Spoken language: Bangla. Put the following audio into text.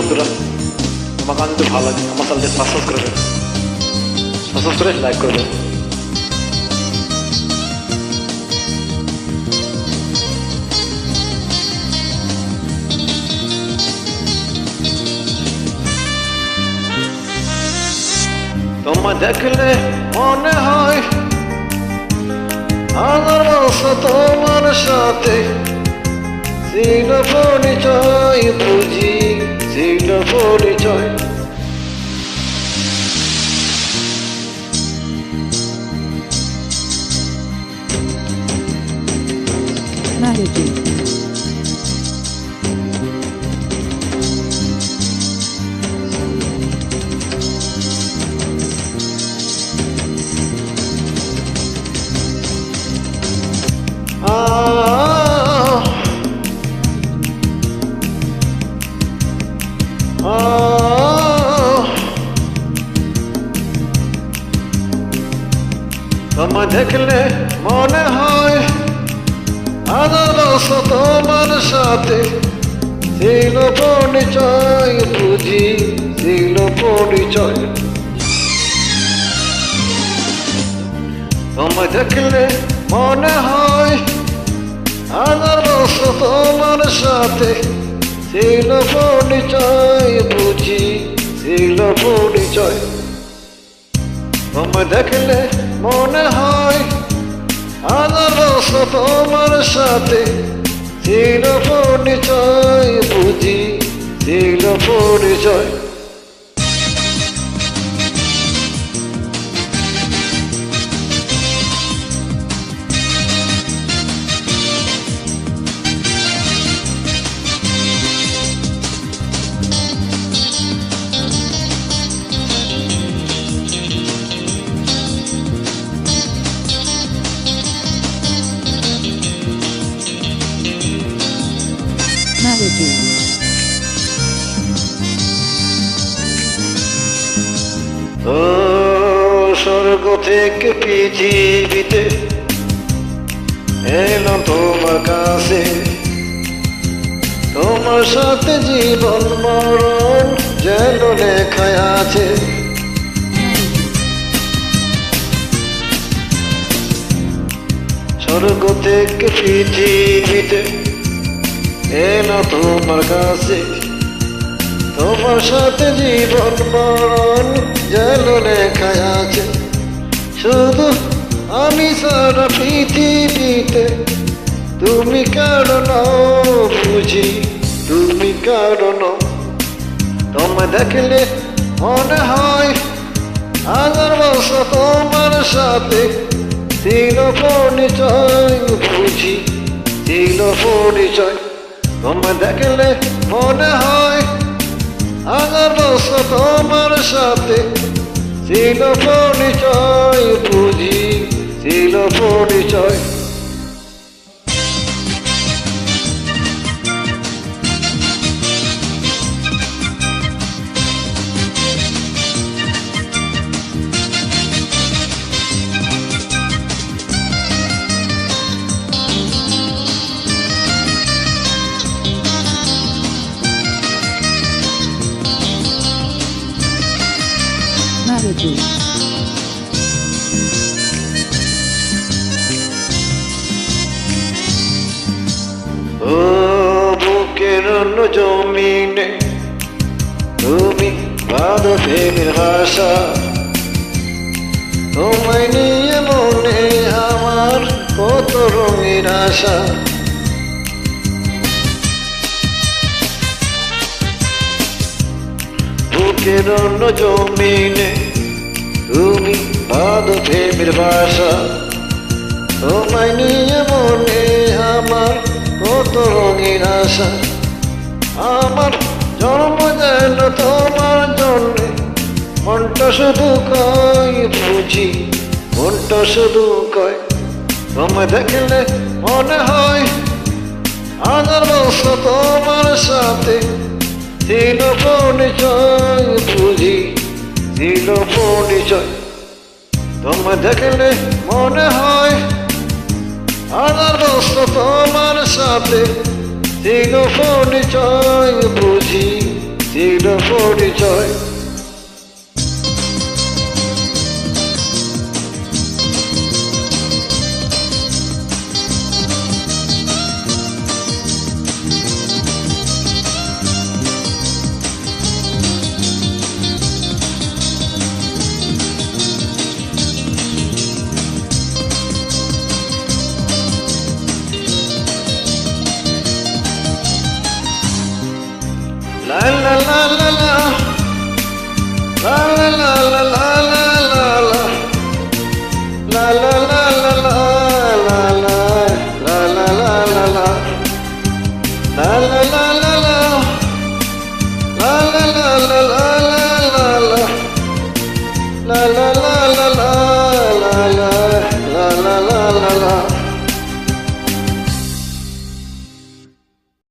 বন্ধুরা, আমার গান যদি ভালো লাগে আমার চ্যানেলটি সাবস্ক্রাইব করে দেবেন, সাবস্ক্রাইব করে লাইক করে দেবেন। তোমায় দেখলে মনে হয় আমার বছর তোমার সাথে ছিল পরিচয়, বুঝি ছিল পরিচয়। Melody. তোমায় দেখলে মনে হয় আমার বছর তোমার সাথে ছিল পরিচয়, বুঝি ছিল পরিচয়। তোমায় দেখলে মনে হয় আমার বছর তোমার সাথে ছিল পরিচয়, বুঝি ছিল পরিচয়। তোমায় দেখলে মনে হয় আমার বছর তোমার সাথে ছিল পরিচয়, বুঝি ছিল পরিচয়। Melody. ও স্বর্গ থেকে পৃথিবীতে এলাম তোমার কাছে, তোমার সাথে জীবন মরণ যেন লেখায় আছে। স্বর্গ থেকে পৃথিবীতে এলাম তোমার কাছে, তোমার সাথে জীবন মরণ যেন লেখায় আছে। শুধু আমি সারা পৃথিবীতে তুমি কারণ, বুঝি তুমি কারণ। তোমায় দেখলে মনে হয় আমার বছর তোমার সাথে ছিল পরিচয়, বুঝি ছিল পরিচয়। তোমায় দেখলে মনে হয় আমার বছর তোমার সাথে ছিল পরিচয়, বুঝি ছিল পরিচয়। Melody. ও বুকের অন্য জমিনে তুমি বাঁধো প্রেমের ভাষা, তোমায় নিয়ে মনে আমার কত রঙের আশা। বুকের অন্য জমিনে তুমি বাঁধো প্রেমের ভাষা, তোমায় নিয়ে মনে আমার কত রঙের আশা। আমার জন্ম যেন তোমার জন্যে, মনটা শুধু কয়, বুঝি মনটা শুধু কয়। তোমায় দেখলে মনে হয় আমার বছর তোমার সাথে ছিল পরিচয়, বুঝি ছিল পরিচয়। তোমায় দেখলে মনে হয় আমার বছর তোমার সাথে ছিল পরিচয়, বুঝি দীর্ঘ পরিচয়। La la la la la la la la la la